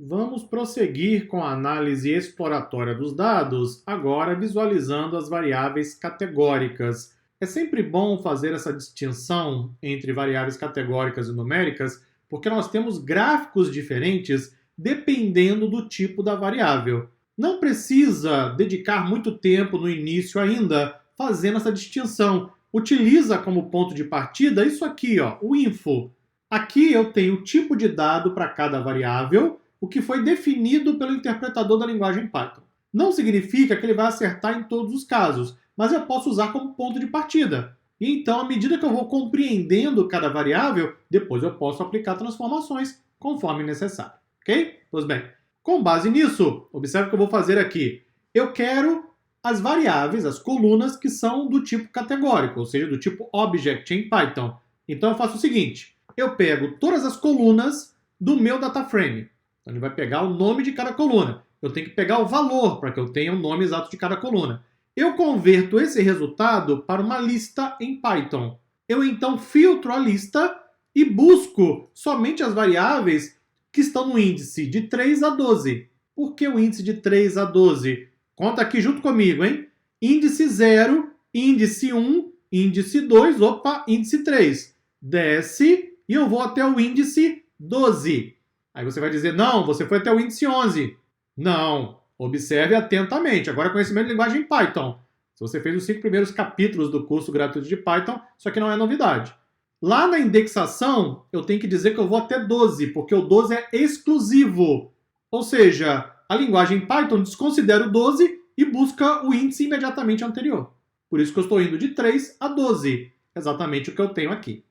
Vamos prosseguir com a análise exploratória dos dados, agora visualizando as variáveis categóricas. É sempre bom fazer essa distinção entre variáveis categóricas e numéricas, porque nós temos gráficos diferentes dependendo do tipo da variável. Não precisa dedicar muito tempo no início ainda fazendo essa distinção. Utiliza como ponto de partida isso aqui, ó, o info. Aqui eu tenho o tipo de dado para cada variável, o que foi definido pelo interpretador da linguagem Python. Não significa que ele vai acertar em todos os casos, mas eu posso usar como ponto de partida. E então, à medida que eu vou compreendendo cada variável, depois eu posso aplicar transformações conforme necessário. Ok? Pois bem, com base nisso, observe o que eu vou fazer aqui. Eu quero as variáveis, as colunas que são do tipo categórico, ou seja, do tipo object em Python. Então eu faço o seguinte, eu pego todas as colunas do meu data frame. Então ele vai pegar o nome de cada coluna. Eu tenho que pegar o valor para que eu tenha o nome exato de cada coluna. Eu converto esse resultado para uma lista em Python. Eu então filtro a lista e busco somente as variáveis que estão no índice de 3 a 12. Por que o índice de 3 a 12? Conta aqui junto comigo, hein? Índice 0, índice 1, índice 2, opa, índice 3. Desce e eu vou até o índice 12. Aí você vai dizer, não, você foi até o índice 11. Não, observe atentamente. Agora conhecimento de linguagem Python. Se você fez os 5 primeiros capítulos do curso gratuito de Python, isso aqui não é novidade. Lá na indexação, eu tenho que dizer que eu vou até 12, porque o 12 é exclusivo. Ou seja, a linguagem Python desconsidera o 12 e busca o índice imediatamente anterior. Por isso que eu estou indo de 3 a 12. Exatamente o que eu tenho aqui.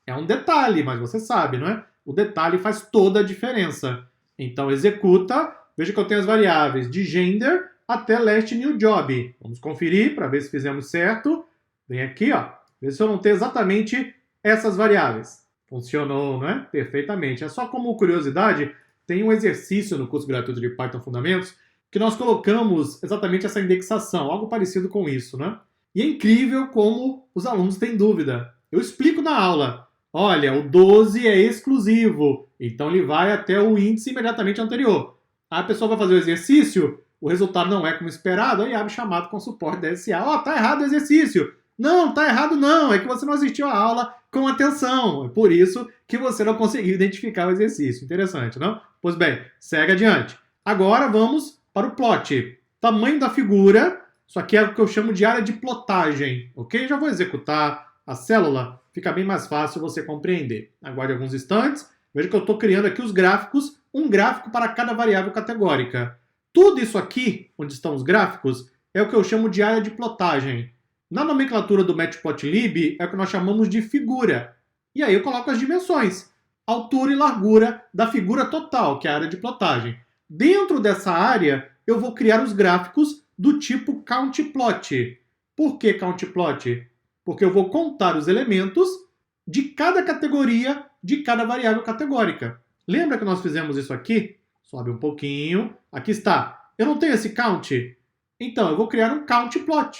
É um detalhe, mas você sabe, não é? O detalhe faz toda a diferença. Então, executa. Veja que eu tenho as variáveis de gender até last new job. Vamos conferir para ver se fizemos certo. Vem aqui, ó. Ver se eu não tenho exatamente essas variáveis. Funcionou, não é? Perfeitamente. É só como curiosidade, tem um exercício no curso gratuito de Python Fundamentos que nós colocamos exatamente essa indexação, algo parecido com isso, né? E é incrível como os alunos têm dúvida. Eu explico na aula. Olha, o 12 é exclusivo, então ele vai até o índice imediatamente anterior. Aí a pessoa vai fazer o exercício, o resultado não é como esperado, aí abre chamado com suporte da SA. Ó, tá errado o exercício. Não, tá errado não, é que você não assistiu a aula com atenção. É por isso que você não conseguiu identificar o exercício. Interessante, não? Pois bem, segue adiante. Agora vamos para o plot. Tamanho da figura, isso aqui é o que eu chamo de área de plotagem, ok? Já vou executar a célula, fica bem mais fácil você compreender. Aguarde alguns instantes, veja que eu estou criando aqui os gráficos, um gráfico para cada variável categórica. Tudo isso aqui, onde estão os gráficos, é o que eu chamo de área de plotagem. Na nomenclatura do Matplotlib é o que nós chamamos de figura. E aí eu coloco as dimensões, altura e largura da figura total, que é a área de plotagem. Dentro dessa área, eu vou criar os gráficos do tipo countPlot. Por que countPlot? Porque eu vou contar os elementos de cada categoria, de cada variável categórica. Lembra que nós fizemos isso aqui? Sobe um pouquinho. Aqui está. Eu não tenho esse count? Então, eu vou criar um countPlot.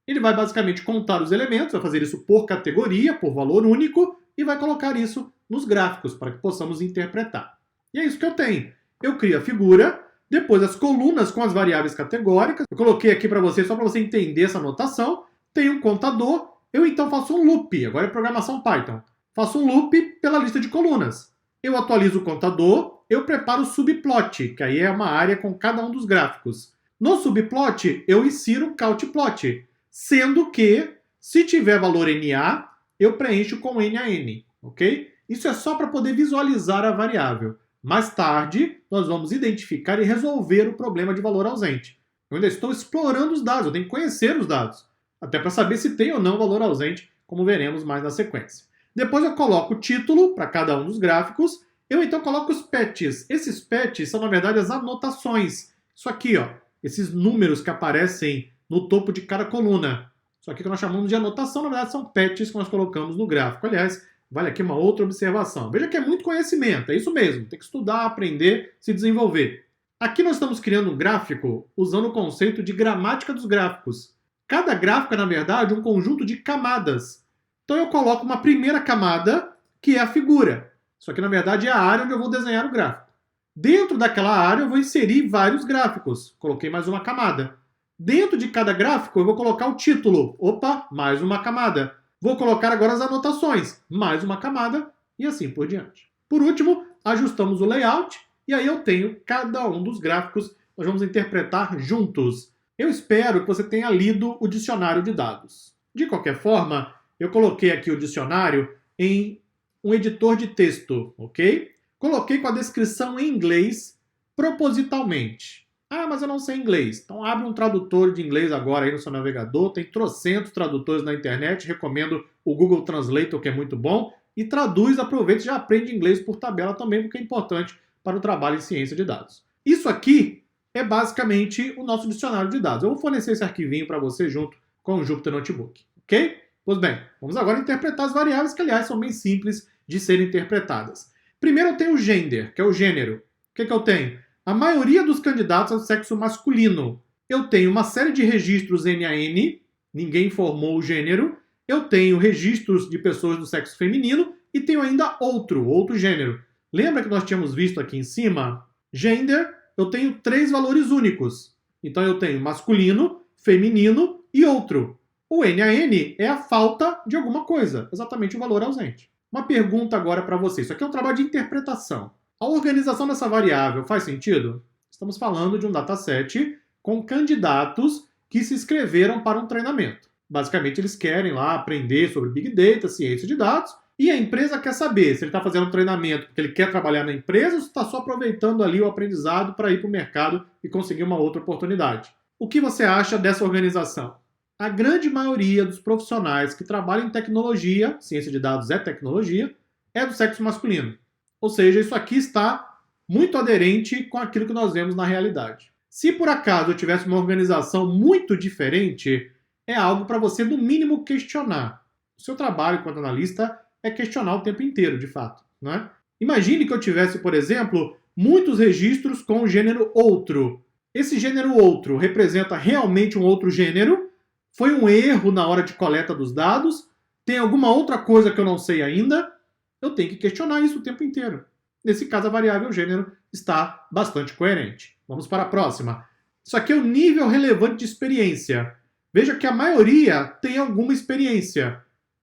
Ele vai basicamente contar os elementos, vai fazer isso por categoria, por valor único, e vai colocar isso nos gráficos, para que possamos interpretar. E é isso que eu tenho. Eu crio a figura, depois as colunas com as variáveis categóricas. Eu coloquei aqui para você, só para você entender essa notação. Tem um contador, eu então faço um loop, agora é programação Python. Faço um loop pela lista de colunas. Eu atualizo o contador, eu preparo o subplot, que aí é uma área com cada um dos gráficos. No subplot, eu insiro o countplot. Sendo que, se tiver valor NA, eu preencho com NaN, ok? Isso é só para poder visualizar a variável. Mais tarde, nós vamos identificar e resolver o problema de valor ausente. Eu ainda estou explorando os dados, eu tenho que conhecer os dados, até para saber se tem ou não valor ausente, como veremos mais na sequência. Depois eu coloco o título para cada um dos gráficos, eu então coloco os patches. Esses patches são, na verdade, as anotações. Isso aqui, ó, esses números que aparecem no topo de cada coluna. Isso aqui que nós chamamos de anotação, na verdade são patches que nós colocamos no gráfico. Aliás, vale aqui uma outra observação. Veja que é muito conhecimento, é isso mesmo. Tem que estudar, aprender, se desenvolver. Aqui nós estamos criando um gráfico usando o conceito de gramática dos gráficos. Cada gráfico é, na verdade, um conjunto de camadas. Então eu coloco uma primeira camada, que é a figura. Isso aqui, na verdade, é a área onde eu vou desenhar o gráfico. Dentro daquela área eu vou inserir vários gráficos. Coloquei mais uma camada. Dentro de cada gráfico eu vou colocar o título. Opa, mais uma camada. Vou colocar agora as anotações. Mais uma camada e assim por diante. Por último, ajustamos o layout e aí eu tenho cada um dos gráficos. Nós vamos interpretar juntos. Eu espero que você tenha lido o dicionário de dados. De qualquer forma, eu coloquei aqui o dicionário em um editor de texto, ok? Coloquei com a descrição em inglês propositalmente. Ah, mas eu não sei inglês. Então abre um tradutor de inglês agora aí no seu navegador. Tem trocentos tradutores na internet. Recomendo o Google Translator, que é muito bom. E traduz, aproveita e já aprende inglês por tabela também, porque é importante para o trabalho em ciência de dados. Isso aqui é basicamente o nosso dicionário de dados. Eu vou fornecer esse arquivinho para você junto com o Jupyter Notebook, ok? Pois bem, vamos agora interpretar as variáveis que, aliás, são bem simples de serem interpretadas. Primeiro eu tenho o gender, que é o gênero. O que eu tenho? A maioria dos candidatos é do sexo masculino. Eu tenho uma série de registros NaN, ninguém informou o gênero. Eu tenho registros de pessoas do sexo feminino e tenho ainda outro gênero. Lembra que nós tínhamos visto aqui em cima? Gender, eu tenho 3 valores únicos. Então eu tenho masculino, feminino e outro. O NaN é a falta de alguma coisa, exatamente o valor ausente. Uma pergunta agora para você. Isso aqui é um trabalho de interpretação. A organização dessa variável faz sentido? Estamos falando de um dataset com candidatos que se inscreveram para um treinamento. Basicamente, eles querem lá aprender sobre Big Data, ciência de dados, e a empresa quer saber se ele está fazendo um treinamento porque ele quer trabalhar na empresa ou se está só aproveitando ali o aprendizado para ir para o mercado e conseguir uma outra oportunidade. O que você acha dessa organização? A grande maioria dos profissionais que trabalham em tecnologia, ciência de dados é tecnologia, é do sexo masculino. Ou seja, isso aqui está muito aderente com aquilo que nós vemos na realidade. Se por acaso eu tivesse uma organização muito diferente, é algo para você, no mínimo, questionar. O seu trabalho enquanto analista é questionar o tempo inteiro, de fato. Né? Imagine que eu tivesse, por exemplo, muitos registros com o gênero outro. Esse gênero outro representa realmente um outro gênero? Foi um erro na hora de coleta dos dados? Tem alguma outra coisa que eu não sei ainda? Eu tenho que questionar isso o tempo inteiro. Nesse caso, a variável gênero está bastante coerente. Vamos para a próxima. Isso aqui é o nível relevante de experiência. Veja que a maioria tem alguma experiência.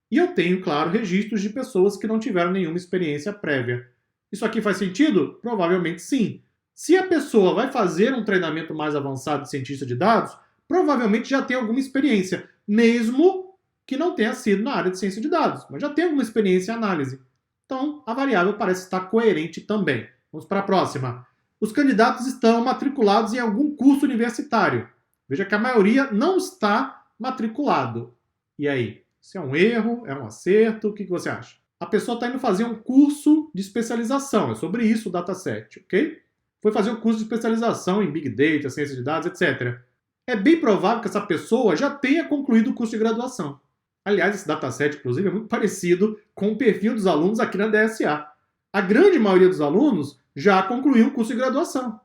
E eu tenho, claro, registros de pessoas que não tiveram nenhuma experiência prévia. Isso aqui faz sentido? Provavelmente sim. Se a pessoa vai fazer um treinamento mais avançado de cientista de dados, provavelmente já tem alguma experiência, mesmo que não tenha sido na área de ciência de dados, mas já tem alguma experiência em análise. Então, a variável parece estar coerente também. Vamos para a próxima. Os candidatos estão matriculados em algum curso universitário. Veja que a maioria não está matriculado. E aí? Se é um erro, é um acerto, o que você acha? A pessoa está indo fazer um curso de especialização, é sobre isso o dataset, ok? Foi fazer um curso de especialização em Big Data, ciência de dados, etc. É bem provável que essa pessoa já tenha concluído o curso de graduação. Aliás, esse dataset, inclusive, é muito parecido com o perfil dos alunos aqui na DSA. A grande maioria dos alunos já concluiu o curso de graduação.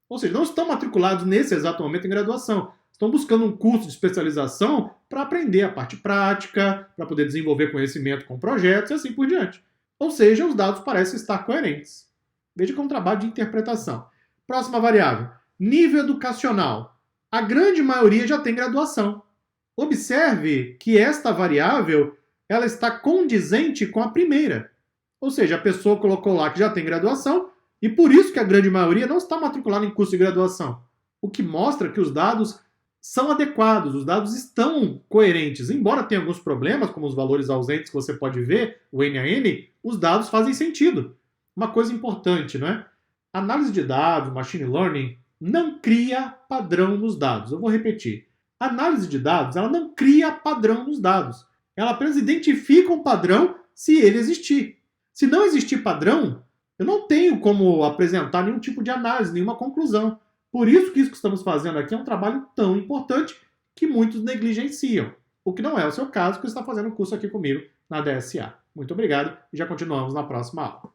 Ou seja, não estão matriculados nesse exato momento em graduação. Estão buscando um curso de especialização para aprender a parte prática, para poder desenvolver conhecimento com projetos e assim por diante. Ou seja, os dados parecem estar coerentes. Veja que é um trabalho de interpretação. Próxima variável. Nível educacional. A grande maioria já tem graduação. Observe que esta variável ela está condizente com a primeira. Ou seja, a pessoa colocou lá que já tem graduação e por isso que a grande maioria não está matriculada em curso de graduação. O que mostra que os dados são adequados, os dados estão coerentes. Embora tenha alguns problemas, como os valores ausentes que você pode ver, o NaN, os dados fazem sentido. Uma coisa importante, não é? Análise de dados, machine learning, não cria padrão nos dados. Eu vou repetir. A análise de dados, ela não cria padrão nos dados. Ela apenas identifica um padrão se ele existir. Se não existir padrão, eu não tenho como apresentar nenhum tipo de análise, nenhuma conclusão. Por isso que estamos fazendo aqui é um trabalho tão importante que muitos negligenciam. O que não é o seu caso, que você está fazendo um curso aqui comigo na DSA. Muito obrigado e já continuamos na próxima aula.